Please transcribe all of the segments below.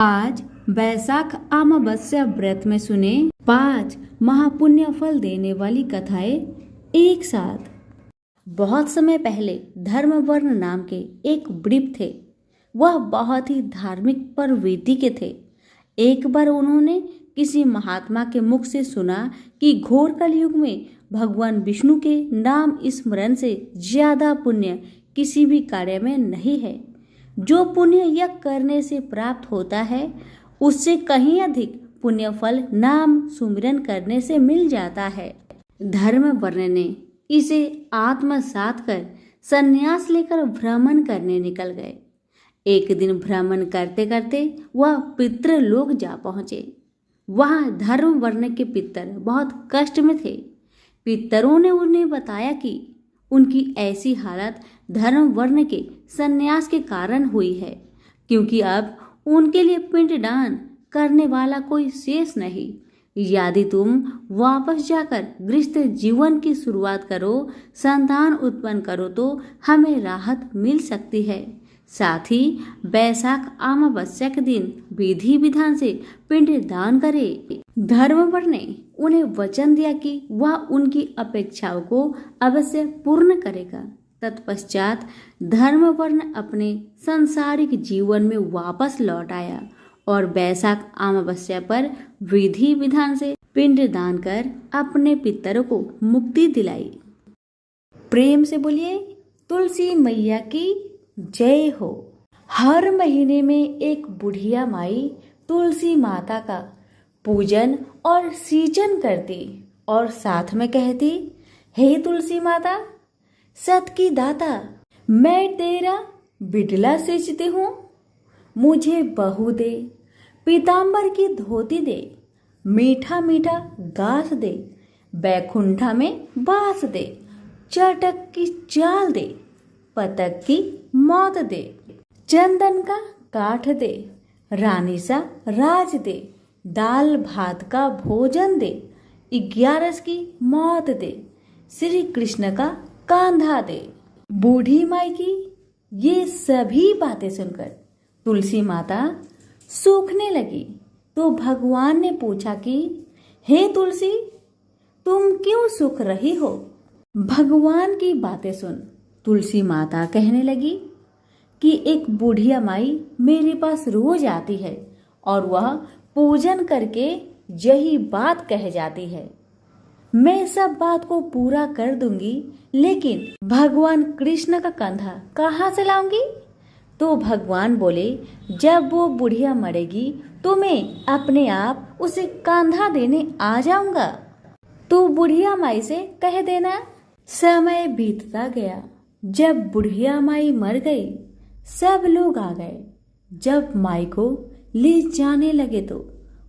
आज वैशाख अमावस्या व्रत में सुने 5 महापुण्य फल देने वाली कथाएं एक साथ। बहुत समय पहले धर्मवर्ण नाम के एक वृप थे। वह बहुत ही धार्मिक प्रवृत्ति के थे। एक बार उन्होंने किसी महात्मा के मुख से सुना कि घोर कलयुग में भगवान विष्णु के नाम स्मरण से ज्यादा पुण्य किसी भी कार्य में नहीं है। जो पुण्य यज्ञ करने से प्राप्त होता है उससे कहीं अधिक पुण्य फल नाम सुमिरन करने से मिल जाता है। धर्मवर्ण ने इसे आत्मसात कर संन्यास लेकर भ्रमण करने निकल गए। एक दिन भ्रमण करते करते वह पितृलोक जा पहुंचे। वहां धर्मवर्ण के पितर बहुत कष्ट में थे। पितरों ने उन्हें बताया कि उनकी ऐसी हालत धर्मवर्ण के संन्यास के कारण हुई है, क्योंकि अब उनके लिए पिंडदान करने वाला कोई शेष नहीं। यदि तुम वापस जाकर गृहस्थ जीवन की शुरुआत करो, संतान उत्पन्न करो तो हमें राहत मिल सकती है। साथ ही वैशाख अमावस्या के दिन विधि विधान से पिंडदान करे। धर्मवर्ण ने उन्हें वचन दिया कि वह उनकी अपेक्षाओं को अवश्य पूर्ण करेगा। तत्पश्चात धर्मवर्ण अपने सांसारिक जीवन में वापस लौट आया और वैशाख अमावस्या पर विधि विधान से पिंडदान कर अपने पितरों को मुक्ति दिलाई। प्रेम से बोलिए तुलसी मैया की जय हो। हर महीने में एक बुढ़िया माई तुलसी माता का पूजन और सींचन करती और साथ में कहती, हे तुलसी माता, सत की दाता, मैं तेरा बिडला सींचती हूँ। मुझे बहू दे, पीताम्बर की धोती दे, मीठा मीठा घास दे, बैकुंठा में बास दे, चटक की चाल दे, पतक की मौत दे, चंदन का काठ दे, रानी सा राज दे, दाल भात का भोजन दे, 11 की मौत दे, श्री कृष्ण का कांधा दे। बूढ़ी माई की ये सभी बातें सुनकर तुलसी माता सूखने लगी। तो भगवान ने पूछा कि हे तुलसी, तुम क्यों सूख रही हो? भगवान की बातें सुन तुलसी माता कहने लगी कि एक बुढ़िया माई मेरे पास रोज आती है और वह पूजन करके यही बात कह जाती है। मैं सब बात को पूरा कर दूंगी, लेकिन भगवान कृष्ण का कंधा कहाँ से लाऊंगी? तो भगवान बोले, जब वो बुढ़िया मरेगी तो मैं अपने आप उसे कंधा देने आ जाऊंगा। तो बुढ़िया माई से कह देना। समय बीतता गया। जब बुढ़िया माई मर गई, सब लोग आ गए। जब माई को ले जाने लगे तो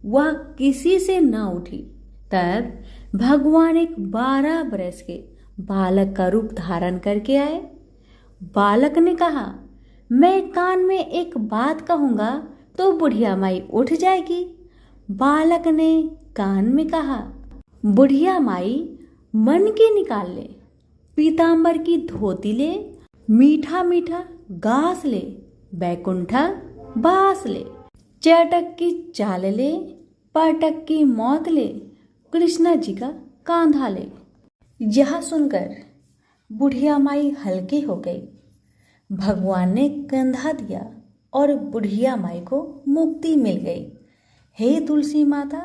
वह किसी से न उठी। तब भगवान एक 12 वर्ष के बालक का रूप धारण करके आए। बालक ने कहा, मैं कान में एक बात कहूंगा तो बुढ़िया माई उठ जाएगी। बालक ने कान में कहा, बुढ़िया माई मन की निकाल ले, पीताम्बर की धोती ले, मीठा मीठा घास ले, बैकुंठा बास ले, चटक की चाल ले, पटक की मौत ले, कृष्ण जी का कांधा ले। यह सुनकर बुढ़िया माई हल्की हो गई। भगवान ने कंधा दिया और बुढ़िया माई को मुक्ति मिल गई। हे तुलसी माता,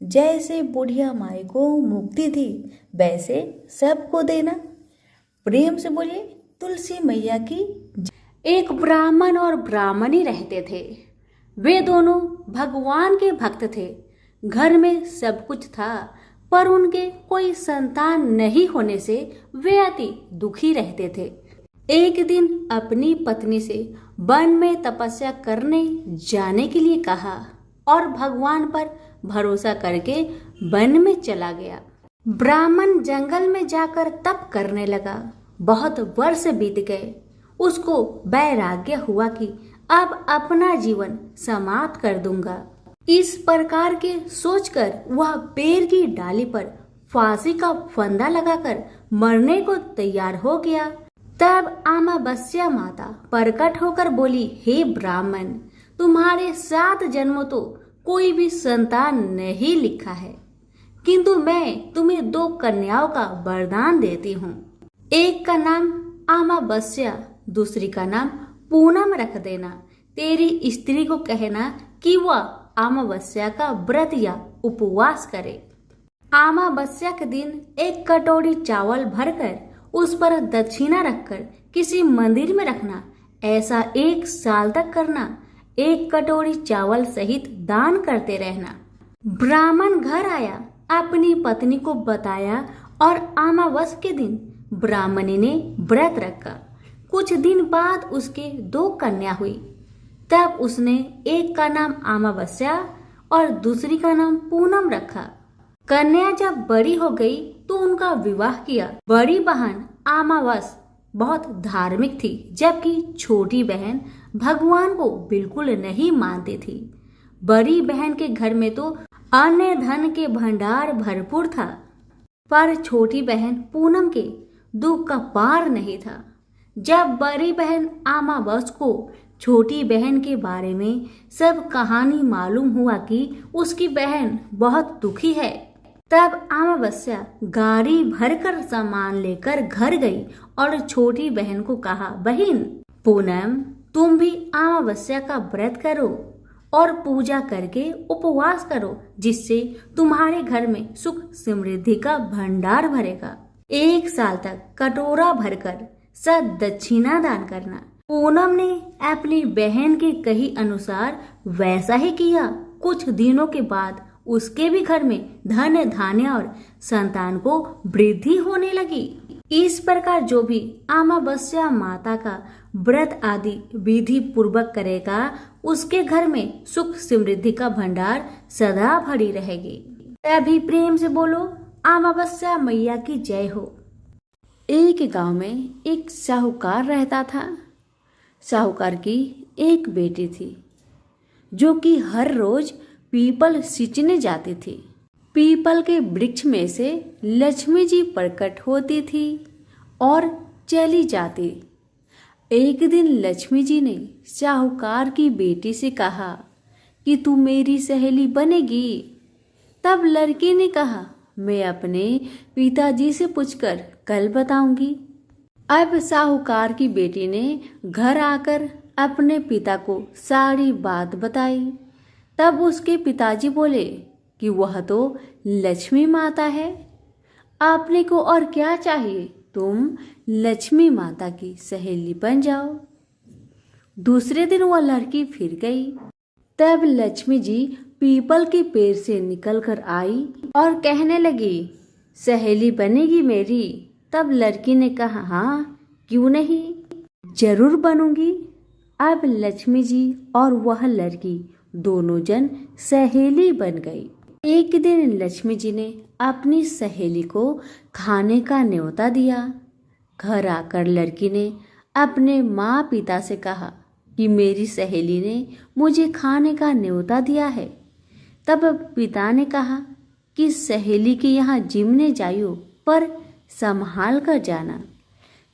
जैसे बुढ़िया माई को मुक्ति दी वैसे सबको देना। प्रेम से बोलिए तुलसी मैया की। एक ब्राह्मण और ब्राह्मणी रहते थे। वे दोनों भगवान के भक्त थे। घर में सब कुछ था, पर उनके कोई संतान नहीं होने से वे अति दुखी रहते थे। एक दिन अपनी पत्नी से वन में तपस्या करने जाने के लिए कहा और भगवान पर भरोसा करके वन में चला गया। ब्राह्मण जंगल में जाकर तप करने लगा। बहुत वर्ष बीत गए। उसको वैराग्य हुआ कि अब अपना जीवन समाप्त कर दूंगा। इस प्रकार के सोचकर वह पेड़ की डाली पर फांसी का फंदा लगाकर मरने को तैयार हो गया। तब अमावस्या माता प्रकट होकर बोली, हे ब्राह्मण, तुम्हारे 7 जन्मों तो कोई भी संतान नहीं लिखा है, किंतु मैं तुम्हें 2 कन्याओं का वरदान देती हूँ। एक का नाम अमावस्या, दूसरी का नाम पूनम रख देना। तेरी स्त्री को कहना कि वह अमावस्या का व्रत या उपवास करे। अमावस्या के दिन 1 कटोरी चावल भरकर उस पर दक्षिणा रखकर किसी मंदिर में रखना। ऐसा 1 साल तक करना। 1 कटोरी चावल सहित दान करते रहना। ब्राह्मण घर आया, अपनी पत्नी को बताया और अमावस के दिन ब्राह्मणी ने व्रत रखा। कुछ दिन बाद उसके 2 कन्या हुई। तब उसने एक का नाम अमावस्या और दूसरी का नाम पूनम रखा। कन्या जब बड़ी हो गई तो उनका विवाह किया। बड़ी बहन अमावस बहुत धार्मिक थी, जबकि छोटी बहन भगवान को बिल्कुल नहीं मानती थी। बड़ी बहन के घर में तो अन्य धन के भंडार भरपूर था, पर छोटी बहन पूनम के दुख का पार नहीं था। जब बड़ी बहन अमावस को छोटी बहन के बारे में सब कहानी मालूम हुआ कि उसकी बहन बहुत दुखी है, तब अमावस्या गाड़ी भरकर सामान लेकर घर गई और छोटी बहन को कहा, बहन पूनम, तुम भी अमावस्या का व्रत करो और पूजा करके उपवास करो, जिससे तुम्हारे घर में सुख समृद्धि का भंडार भरेगा। 1 साल तक कटोरा भरकर सब दक्षिणा दान करना। पूनम ने अपनी बहन के कही अनुसार वैसा ही किया। कुछ दिनों के बाद उसके भी घर में धन धान्य और संतान को वृद्धि होने लगी। इस प्रकार जो भी अमावस्या माता का व्रत आदि विधि पूर्वक करेगा, उसके घर में सुख समृद्धि का भंडार सदा भरी रहेगी। अभी प्रेम से बोलो, अमावस्या मैया की जय हो। एक गांव में एक साहूकार रहता था। साहूकार की एक बेटी थी, जो कि हर रोज पीपल सींचने जाती थी। पीपल के वृक्ष में से लक्ष्मी जी प्रकट होती थी और चली जाती। एक दिन लक्ष्मी जी ने साहूकार की बेटी से कहा कि तू मेरी सहेली बनेगी। तब लड़की ने कहा, मैं अपने पिताजी से पूछकर कल बताऊंगी। अब साहूकार की बेटी ने घर आकर अपने पिता को सारी बात बताई। तब उसके पिताजी बोले कि वह तो लक्ष्मी माता है, आपने को और क्या चाहिए, तुम लक्ष्मी माता की सहेली बन जाओ। दूसरे दिन वह लड़की फिर गई। तब लक्ष्मी जी पीपल के पेड़ से निकलकर आई और कहने लगी, सहेली बनेगी मेरी। तब लड़की ने कहा, हाँ क्यों नहीं, जरूर बनूंगी। अब लक्ष्मी जी और वह लड़की दोनों जन सहेली बन गई। एक दिन लक्ष्मी जी ने अपनी सहेली को खाने का न्योता दिया। घर आकर लड़की ने अपने माँ पिता से कहा कि मेरी सहेली ने मुझे खाने का न्योता दिया है। तब पिता ने कहा कि सहेली के यहाँ जिमने जाइयो, पर संभाल कर जाना।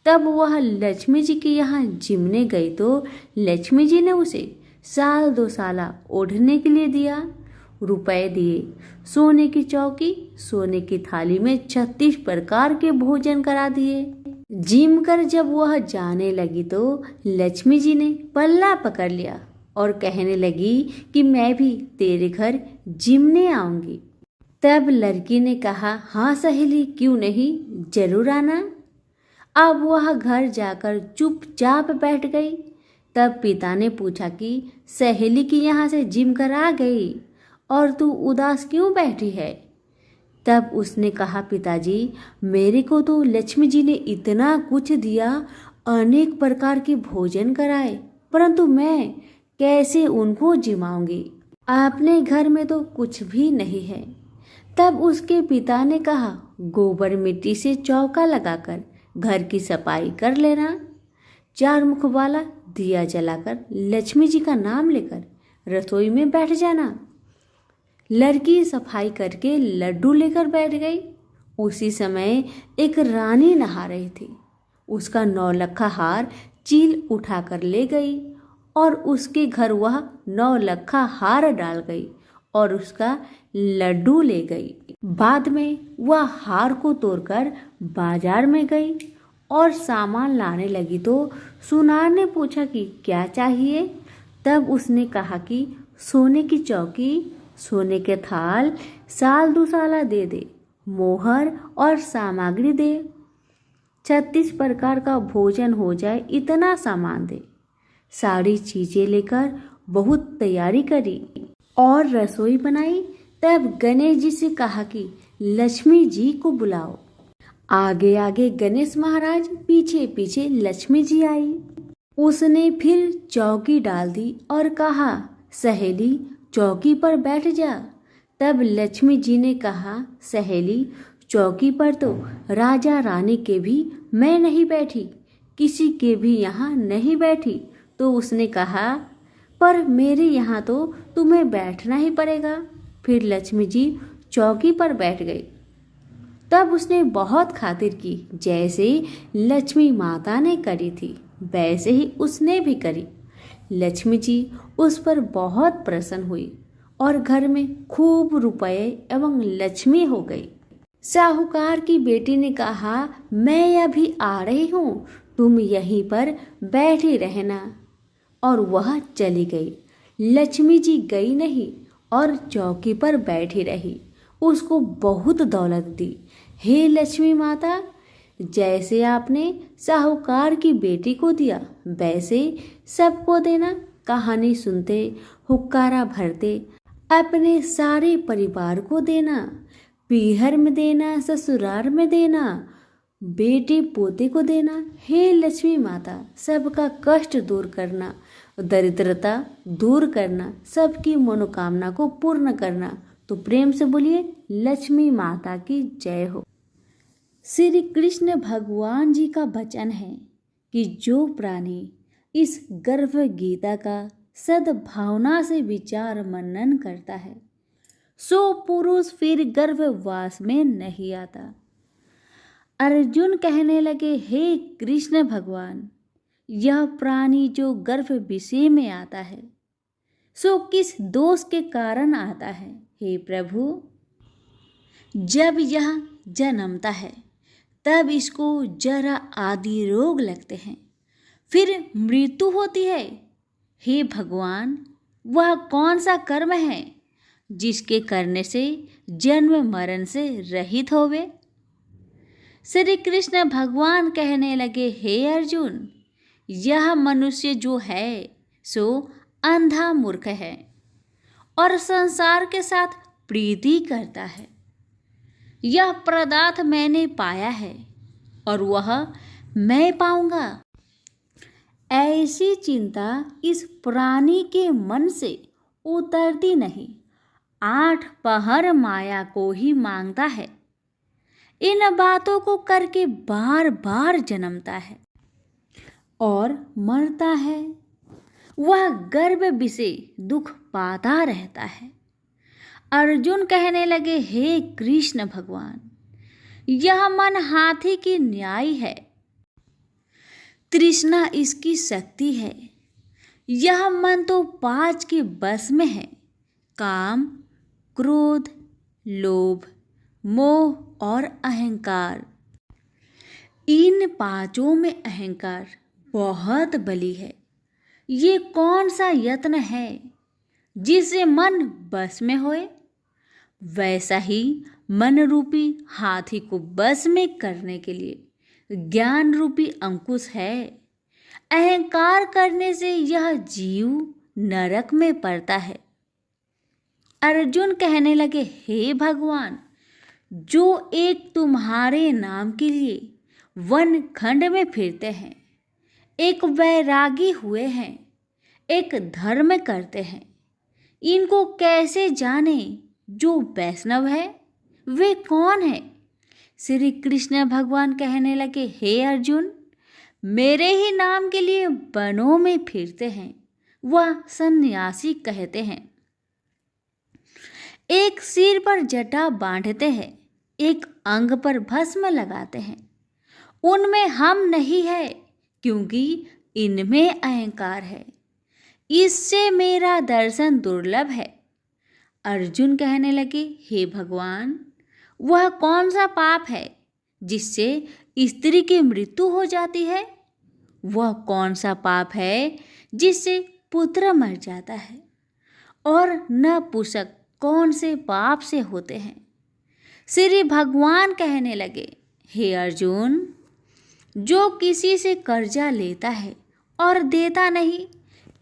तब वह लक्ष्मी जी के यहाँ जिमने गई तो लक्ष्मी जी ने उसे 1-2 साल ओढ़ने के लिए दिया। रुपए दिए, सोने की चौकी, सोने की थाली में 36 प्रकार के भोजन करा दिए। जिम कर जब वह जाने लगी तो लक्ष्मी जी ने पल्ला पकड़ लिया और कहने लगी कि मैं भी तेरे घर जिमने आऊंगी। तब लड़की ने कहा, हाँ सहेली, क्यों नहीं, जरूर आना। अब वह घर जाकर चुपचाप बैठ गई। तब पिता ने पूछा कि सहेली की यहाँ से जिम कर आ गई और तू उदास क्यों बैठी है। तब उसने कहा, पिताजी, मेरे को तो लक्ष्मी जी ने इतना कुछ दिया, अनेक प्रकार के भोजन कराए, परंतु मैं कैसे उनको जिमाऊंगी, अपने घर में तो कुछ भी नहीं है। तब उसके पिता ने कहा, गोबर मिट्टी से चौका लगाकर घर की सफाई कर लेना, 4 मुख वाला दिया जलाकर लक्ष्मी जी का नाम लेकर रसोई में बैठ जाना। लड़की सफाई करके लड्डू लेकर बैठ गई। उसी समय एक रानी नहा रही थी। उसका 9 लखा हार चील उठाकर ले गई और उसके घर वह 9 लखा हार डाल गई और उसका लड्डू ले गई। बाद में वह हार को तोड़कर बाजार में गई और सामान लाने लगी तो सुनार ने पूछा कि क्या चाहिए। तब उसने कहा कि सोने की चौकी, सोने के थाल, साल दुसाला दे दे, मोहर और सामग्री दे, 36 प्रकार का भोजन हो जाए इतना सामान दे। सारी चीजें लेकर बहुत तैयारी करी और रसोई बनाई। तब गणेश जी से कहा कि लक्ष्मी जी को बुलाओ। आगे आगे गणेश महाराज, पीछे पीछे लक्ष्मी जी आई। उसने फिर चौकी डाल दी और कहा, सहेली चौकी पर बैठ जा। तब लक्ष्मी जी ने कहा, सहेली चौकी पर तो राजा रानी के भी मैं नहीं बैठी, किसी के भी यहाँ नहीं बैठी। तो उसने कहा, पर मेरे यहाँ तो तुम्हें बैठना ही पड़ेगा। फिर लक्ष्मी जी चौकी पर बैठ गई। तब उसने बहुत खातिर की, जैसे लक्ष्मी माता ने करी थी वैसे ही उसने भी करी। लक्ष्मी जी उस पर बहुत प्रसन्न हुई और घर में खूब रुपए एवं लक्ष्मी हो गई। साहूकार की बेटी ने कहा, मैं अभी आ रही हूँ, तुम यहीं पर बैठी रहना। और वह चली गई। लक्ष्मी जी गई नहीं और चौकी पर बैठी रही। उसको बहुत दौलत दी। हे लक्ष्मी माता, जैसे आपने साहूकार की बेटी को दिया वैसे सबको देना। कहानी सुनते, हुक्कारा भरते अपने सारे परिवार को देना, पीहर में देना, ससुराल में देना, बेटे पोते को देना। हे लक्ष्मी माता, सबका कष्ट दूर करना, दरिद्रता दूर करना, सबकी मनोकामना को पूर्ण करना। तो प्रेम से बोलिए, लक्ष्मी माता की जय हो। श्री कृष्ण भगवान जी का वचन है कि जो प्राणी इस गर्भ गीता का सद्भावना से विचार मनन करता है सो पुरुष फिर गर्भवास में नहीं आता। अर्जुन कहने लगे, हे कृष्ण भगवान, यह प्राणी जो गर्भ विषय में आता है सो किस दोष के कारण आता है। हे प्रभु, जब यह जन्मता है तब इसको जरा आदि रोग लगते हैं, फिर मृत्यु होती है। हे भगवान, वह कौन सा कर्म है जिसके करने से जन्म मरण से रहित होवे। श्री कृष्ण भगवान कहने लगे, हे अर्जुन, यह मनुष्य जो है सो अंधा मूर्ख है और संसार के साथ प्रीति करता है। यह पदार्थ मैंने पाया है और वह मैं पाऊंगा, ऐसी चिंता इस प्राणी के मन से उतरती नहीं। 8 पहर माया को ही मांगता है, इन बातों को करके बार बार जन्मता है और मरता है। वह गर्भ विषय दुख पाता रहता है। अर्जुन कहने लगे, हे कृष्ण भगवान, यह मन हाथी की न्याय है, तृष्णा इसकी शक्ति है। यह मन तो 5 के बस में है, काम, क्रोध, लोभ, मोह और अहंकार। इन 5 में अहंकार बहुत बली है। ये कौन सा यत्न है जिसे मन बस में होए। वैसा ही मन रूपी हाथी को बस में करने के लिए ज्ञान रूपी अंकुश है। अहंकार करने से यह जीव नरक में पड़ता है। अर्जुन कहने लगे, हे भगवान, जो एक तुम्हारे नाम के लिए वन खंड में फिरते हैं, एक वैरागी हुए हैं, एक धर्म करते हैं, इनको कैसे जाने जो वैष्णव है वे कौन है। श्री कृष्ण भगवान कहने लगे, हे अर्जुन, मेरे ही नाम के लिए वनों में फिरते हैं वह सन्यासी कहते हैं। एक सिर पर जटा बांधते हैं, एक अंग पर भस्म लगाते हैं। उनमें हम नहीं है क्योंकि इनमें अहंकार है। इससे मेरा दर्शन दुर्लभ है। अर्जुन कहने लगे, हे भगवान, वह कौन सा पाप है जिससे स्त्री की मृत्यु हो जाती है? वह कौन सा पाप है जिससे पुत्र मर जाता है? और नपुंसक कौन से पाप से होते हैं? श्री भगवान कहने लगे, हे अर्जुन, जो किसी से कर्जा लेता है और देता नहीं,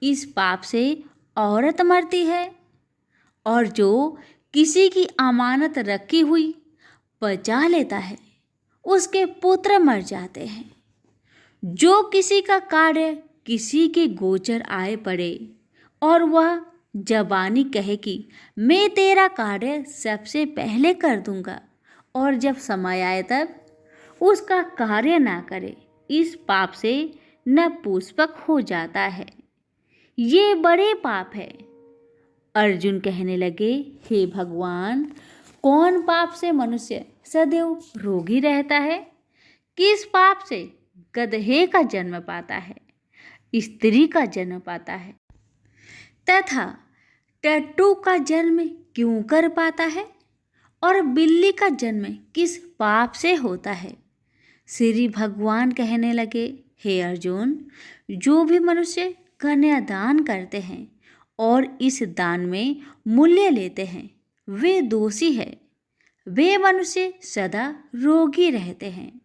इस पाप से औरत मरती है। और जो किसी की अमानत रखी हुई बचा लेता है, उसके पुत्र मर जाते हैं। जो किसी का कार्य किसी के गोचर आए पड़े और वह जबानी कहे कि मैं तेरा कार्य सबसे पहले कर दूंगा, और जब समय आए तब उसका कार्य ना करे, इस पाप से नपुंसक हो जाता है। ये बड़े पाप है। अर्जुन कहने लगे, हे भगवान, कौन पाप से मनुष्य सदैव रोगी रहता है? किस पाप से गधे का जन्म पाता है, स्त्री का जन्म पाता है, तथा टट्टू का जन्म क्यों कर पाता है? और बिल्ली का जन्म किस पाप से होता है? श्री भगवान कहने लगे, हे अर्जुन, जो भी मनुष्य कन्यादान करते हैं और इस दान में मूल्य लेते हैं, वे दोषी है। वे मनुष्य सदा रोगी रहते हैं।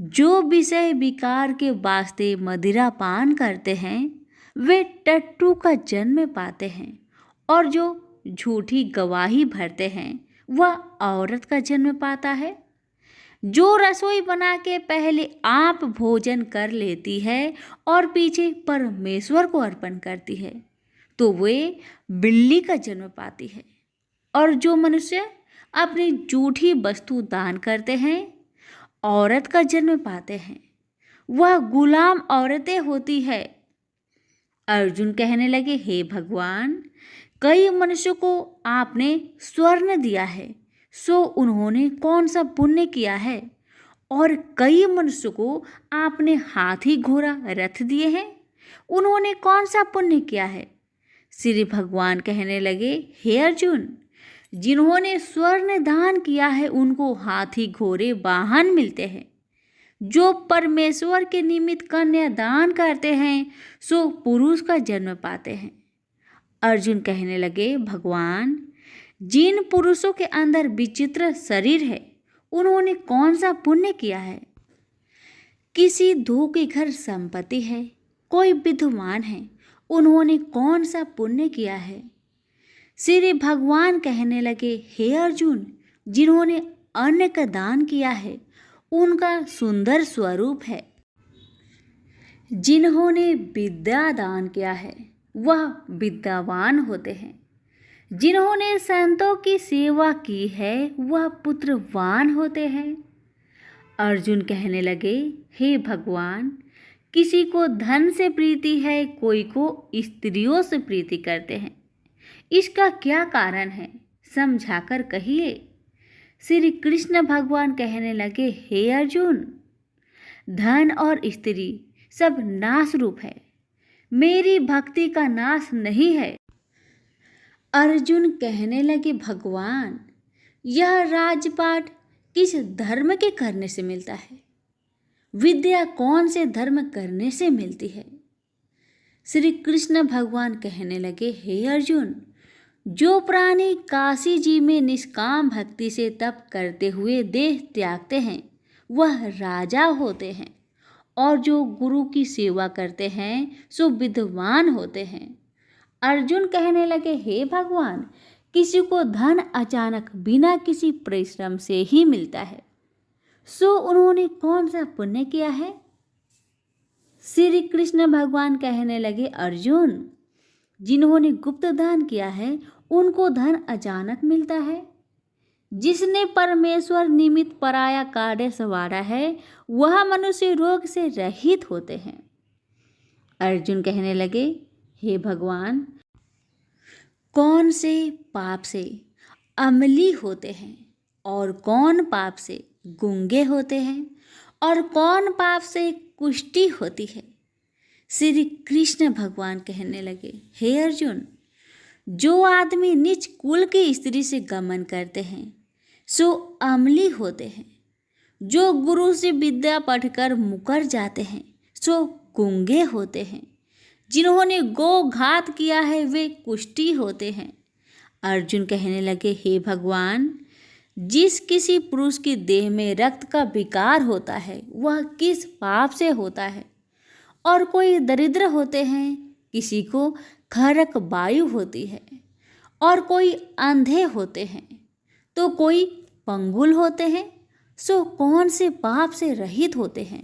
जो विषय विकार के वास्ते मदिरा पान करते हैं, वे टट्टू का जन्म पाते हैं। और जो झूठी गवाही भरते हैं, वह औरत का जन्म पाता है। जो रसोई बना के पहले आप भोजन कर लेती है और पीछे परमेश्वर को अर्पण करती है, तो वे बिल्ली का जन्म पाती है। और जो मनुष्य अपनी झूठी वस्तु दान करते हैं, औरत का जन्म पाते हैं। वह गुलाम औरतें होती है। अर्जुन कहने लगे, हे भगवान, कई मनुष्यों को आपने स्वर्ण दिया है, सो उन्होंने कौन सा पुण्य किया है? और कई मनुष्यों को आपने हाथी घोड़ा रथ दिए हैं, उन्होंने कौन सा पुण्य किया है? श्री भगवान कहने लगे, हे अर्जुन, जिन्होंने स्वर्ण दान किया है उनको हाथी घोड़े वाहन मिलते हैं। जो परमेश्वर के निमित्त कन्या दान करते हैं, सो पुरुष का जन्म पाते हैं। अर्जुन कहने लगे, भगवान, जिन पुरुषों के अंदर विचित्र शरीर है, उन्होंने कौन सा पुण्य किया है? किसी दो के घर संपत्ति है, कोई विद्वान है, उन्होंने कौन सा पुण्य किया है? श्री भगवान कहने लगे, हे अर्जुन, जिन्होंने अन्न का दान किया है, उनका सुंदर स्वरूप है। जिन्होंने विद्या दान किया है, वह विद्यावान होते हैं। जिन्होंने संतों की सेवा की है, वह पुत्रवान होते हैं। अर्जुन कहने लगे, हे भगवान, किसी को धन से प्रीति है, कोई को स्त्रियों से प्रीति करते हैं। इसका क्या कारण है, समझाकर कहिए। श्री कृष्ण भगवान कहने लगे, हे अर्जुन, धन और स्त्री सब नाश रूप है, मेरी भक्ति का नाश नहीं है। अर्जुन कहने लगे, भगवान, यह राजपाट किस धर्म के करने से मिलता है? विद्या कौन से धर्म करने से मिलती है? श्री कृष्ण भगवान कहने लगे, हे अर्जुन, जो प्राणी काशी जी में निष्काम भक्ति से तप करते हुए देह त्यागते हैं, वह राजा होते हैं। और जो गुरु की सेवा करते हैं, सो विद्वान होते हैं। अर्जुन कहने लगे, हे भगवान, किसी को धन अचानक बिना किसी परिश्रम से ही मिलता है, सो उन्होंने कौन सा पुण्य किया है? श्री कृष्ण भगवान कहने लगे, अर्जुन, जिन्होंने गुप्त दान किया है, उनको धन अचानक मिलता है। जिसने परमेश्वर निमित्त पराया कार्य संवारा है, वह मनुष्य रोग से रहित होते हैं। अर्जुन कहने लगे, हे भगवान, कौन से पाप से अमली होते हैं और कौन पाप से गूंगे होते हैं और कौन पाप से कुष्ठी होती है? श्री कृष्ण भगवान कहने लगे, हे अर्जुन, जो आदमी नीच कुल की स्त्री से गमन करते हैं सो अमली होते हैं। जो गुरु से विद्या पढ़कर मुकर जाते हैं सो गूंगे होते हैं। जिन्होंने गो घात किया है वे कुष्ठी होते हैं। अर्जुन कहने लगे, हे भगवान, जिस किसी पुरुष की देह में रक्त का विकार होता है वह किस पाप से होता है? और कोई दरिद्र होते हैं, किसी को खरक वायु होती है, और कोई अंधे होते हैं, तो कोई पंगुल होते हैं, सो कौन से पाप से रहित होते हैं?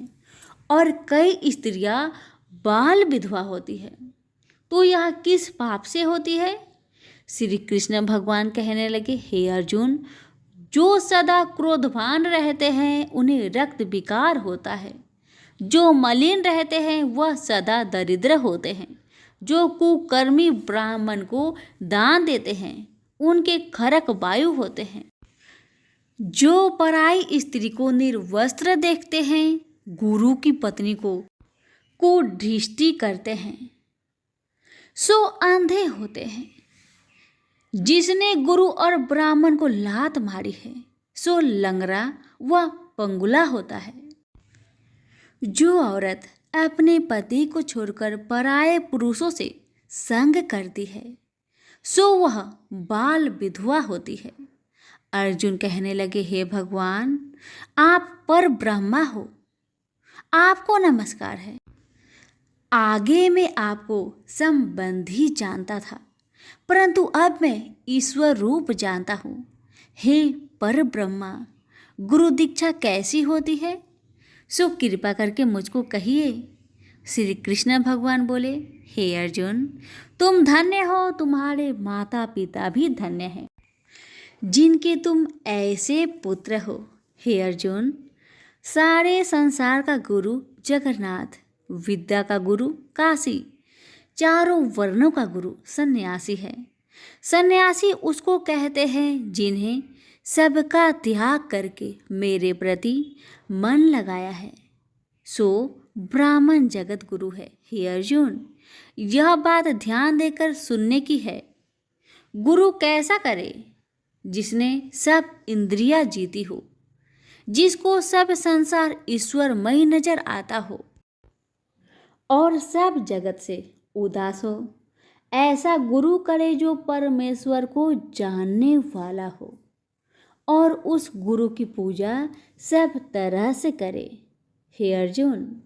और कई स्त्रियां बाल विधवा होती है, तो यह किस पाप से होती है? श्री कृष्ण भगवान कहने लगे, हे अर्जुन, जो सदा क्रोधवान रहते हैं उन्हें रक्त विकार होता है। जो मलिन रहते हैं वह सदा दरिद्र होते हैं। जो कुकर्मी ब्राह्मण को दान देते हैं उनके खरक वायु होते हैं। जो पराई स्त्री को निर्वस्त्र देखते हैं, गुरु की पत्नी को कुदृष्टि करते हैं, सो अंधे होते हैं। जिसने गुरु और ब्राह्मण को लात मारी है सो लंगड़ा व पंगुला होता है। जो औरत अपने पति को छोड़कर पराये पुरुषों से संग करती है सो वह बाल विधवा होती है। अर्जुन कहने लगे, हे भगवान, आप पर ब्रह्मा हो, आपको नमस्कार है। आगे मैं आपको संबंधी जानता था, परंतु अब मैं ईश्वर रूप जानता हूँ। हे पर ब्रह्मा, गुरु दीक्षा कैसी होती है? सो कृपा करके मुझको कहिए। श्री कृष्ण भगवान बोले, हे अर्जुन, तुम धन्य हो, तुम्हारे माता पिता भी धन्य हैं जिनके तुम ऐसे पुत्र हो। हे अर्जुन, सारे संसार का गुरु जगन्नाथ, विद्या का गुरु काशी, चारों वर्णों का गुरु सन्यासी है। सन्यासी उसको कहते हैं जिन्हें सबका त्याग करके मेरे प्रति मन लगाया है, सो ब्राह्मण जगत गुरु है। हे अर्जुन, यह बात ध्यान देकर सुनने की है। गुरु कैसा करे? जिसने सब इंद्रियां जीती हो, जिसको सब संसार ईश्वरमय नजर आता हो और सब जगत से उदास हो। ऐसा गुरु करे जो परमेश्वर को जानने वाला हो और उस गुरु की पूजा सब तरह से करे। हे अर्जुन,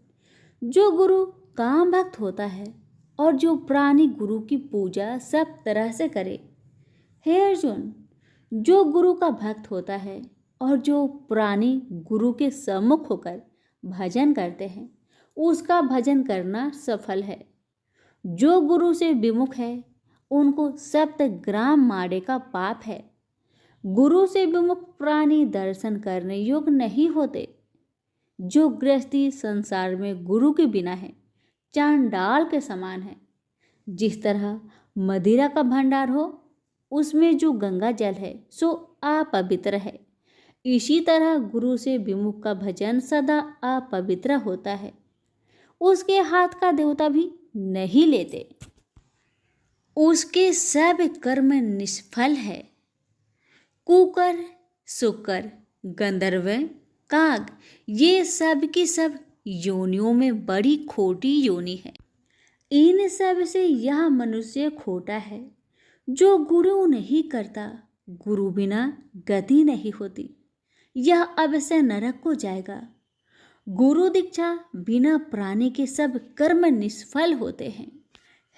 जो गुरु काम भक्त होता है और जो प्राणी गुरु की पूजा सब तरह से करे। हे अर्जुन, जो गुरु का भक्त होता है और जो प्राणी गुरु के सम्मुख होकर भजन करते हैं उसका भजन करना सफल है। जो गुरु से विमुख है उनको 7 ग्राम माड़े का पाप है। गुरु से विमुख प्राणी दर्शन करने योग्य नहीं होते। जो गृहस्थी संसार में गुरु के बिना है चांडाल के समान है। जिस तरह मदिरा का भंडार हो उसमें जो गंगा जल है सो अपवित्र है, इसी तरह गुरु से विमुख का भजन सदा अपवित्र होता है। उसके हाथ का देवता भी नहीं लेते, उसके सब कर्म निष्फल है। कुकर, शुकर, गंधर्व, काग, ये सब की सब योनियों में बड़ी खोटी योनि है। इन सब से यह मनुष्य खोटा है। जो गुरु नहीं करता, गुरु बिना गति नहीं होती, यह अवश्य नरक को जाएगा। गुरु दीक्षा बिना प्राणी के सब कर्म निष्फल होते हैं।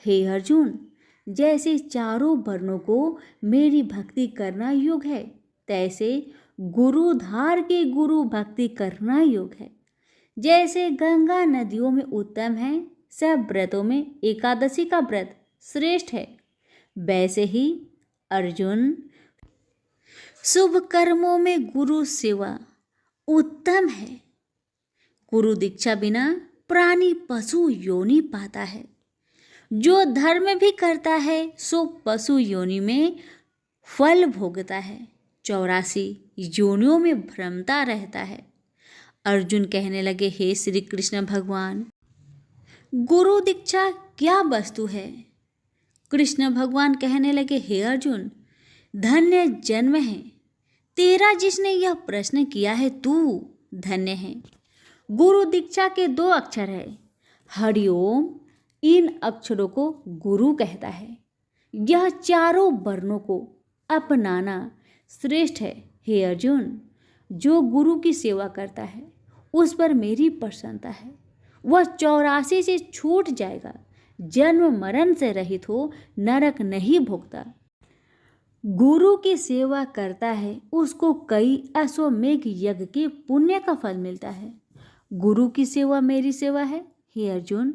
हे अर्जुन, जैसे चारों वर्णों को मेरी भक्ति करना योग है, तैसे गुरुधार के गुरु भक्ति करना योग है। जैसे गंगा नदियों में उत्तम है, सब व्रतों में एकादशी का व्रत श्रेष्ठ है, वैसे ही अर्जुन शुभ कर्मों में गुरु सेवा उत्तम है। गुरु दीक्षा बिना प्राणी पशु योनि पाता है। जो धर्म भी करता है सो पशु योनि में फल भोगता है, 84 योनियों में भ्रमता रहता है। अर्जुन कहने लगे, हे श्री कृष्ण भगवान, गुरु दीक्षा क्या वस्तु है? कृष्ण भगवान कहने लगे, हे अर्जुन, धन्य जन्म है तेरा जिसने यह प्रश्न किया है, तू धन्य है। गुरु दीक्षा के 2 अक्षर है, हरिओम। इन अक्षरों को गुरु कहता है। यह चारों वर्णों को अपनाना श्रेष्ठ है। हे अर्जुन, जो गुरु की सेवा करता है उस पर मेरी प्रसन्नता है। वह 84 से छूट जाएगा, जन्म मरण से रहित हो, नरक नहीं भोगता। गुरु की सेवा करता है उसको कई अश्वमेघ यज्ञ के पुण्य का फल मिलता है। गुरु की सेवा मेरी सेवा है। हे अर्जुन,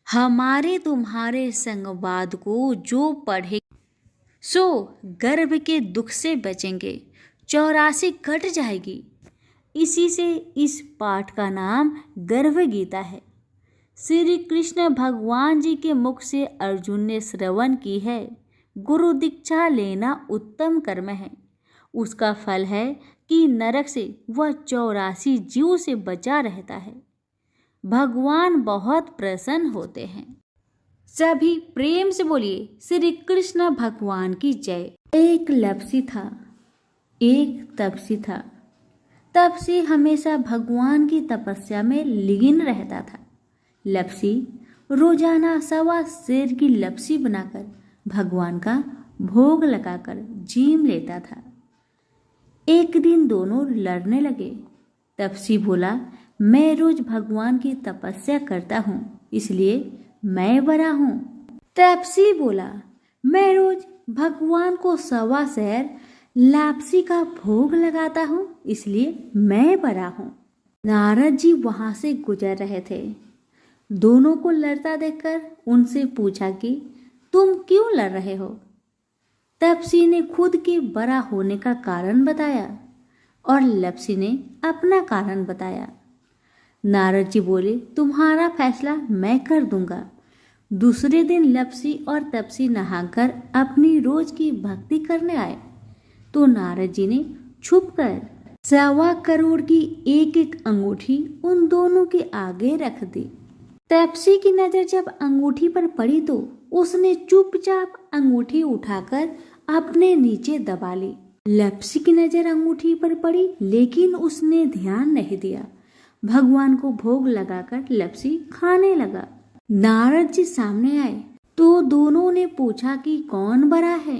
हमारे तुम्हारे संवाद को जो पढ़े सो गर्भ के दुख से बचेंगे, 84 कट जाएगी। इसी से इस पाठ का नाम गर्भ गीता है। श्री कृष्ण भगवान जी के मुख से अर्जुन ने श्रवण की है। गुरु दीक्षा लेना उत्तम कर्म है। उसका फल है कि नरक से वह 84 जीव से बचा रहता है। भगवान बहुत प्रसन्न होते हैं। सभी प्रेम से बोलिए, श्री कृष्ण भगवान की जय। एक लपसी था, एक तपसी था। तपसी हमेशा भगवान की तपस्या में लीन रहता था। लपसी रोजाना 1.25 सेर की लपसी बनाकर भगवान का भोग लगाकर जीम लेता था। एक दिन दोनों लड़ने लगे। तपसी बोला, मैं रोज भगवान की तपस्या करता हूँ, इसलिए मैं बड़ा हूँ। तपसी बोला, मैं रोज भगवान को 1.25 सेर लापसी का भोग लगाता हूँ, इसलिए मैं बड़ा हूँ। नारद जी वहां से गुजर रहे थे। दोनों को लड़ता देखकर उनसे पूछा कि तुम क्यों लड़ रहे हो? तपसी ने खुद के बड़ा होने का कारण बताया और लपसी ने अपना कारण बताया। नारद जी बोले, तुम्हारा फैसला मैं कर दूंगा। दूसरे दिन लपसी और तपसी नहाकर अपनी रोज की भक्ति करने आए तो नारद जी ने छुपकर 1.25 करोड़ की एक अंगूठी उन दोनों के आगे रख दी। तपसी की नजर जब अंगूठी पर पड़ी तो उसने चुपचाप अंगूठी उठाकर अपने नीचे दबा ली। लपसी की नजर अंगूठी पर पड़ी लेकिन उसने ध्यान नहीं दिया। भगवान को भोग लगाकर लपसी खाने लगा। नारद जी सामने आए तो दोनों ने पूछा कि कौन बड़ा है,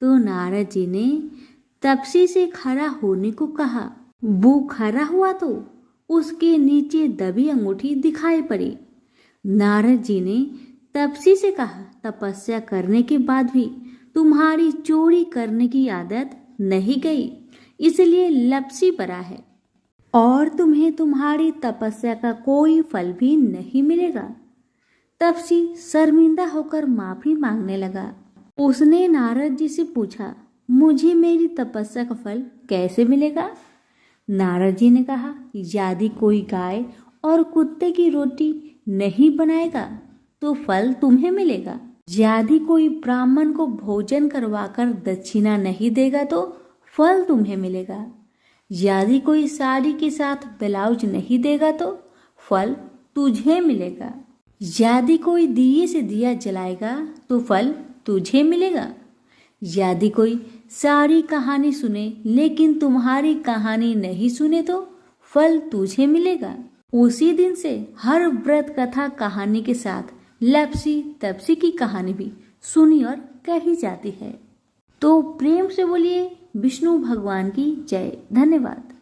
तो नारद जी ने तपसी से खड़ा होने को कहा। वो खड़ा हुआ तो उसके नीचे दबी अंगूठी दिखाई पड़ी। नारद जी ने तपसी से कहा, तपस्या करने के बाद भी तुम्हारी चोरी करने की आदत नहीं गई, इसलिए लपसी बड़ा है और तुम्हें तुम्हारी तपस्या का कोई फल भी नहीं मिलेगा। तपसी शर्मिंदा होकर माफी मांगने लगा। उसने नारद जी से पूछा, मुझे मेरी तपस्या का फल कैसे मिलेगा? नारद जी ने कहा, यदि कोई गाय और कुत्ते की रोटी नहीं बनाएगा तो फल तुम्हें मिलेगा। यदि कोई ब्राह्मण को भोजन करवाकर दक्षिणा नहीं देगा तो फल तुम्हें मिलेगा। यदि कोई साड़ी के साथ ब्लाउज नहीं देगा तो फल तुझे मिलेगा। यदि कोई दिए से दिया जलाएगा तो फल तुझे मिलेगा। यदि कोई सारी कहानी सुने लेकिन तुम्हारी कहानी नहीं सुने तो फल तुझे मिलेगा। उसी दिन से हर व्रत कथा कहानी के साथ लपसी तपसी की कहानी भी सुनी और कही जाती है। तो प्रेम से बोलिए विष्णु भगवान की जय। धन्यवाद।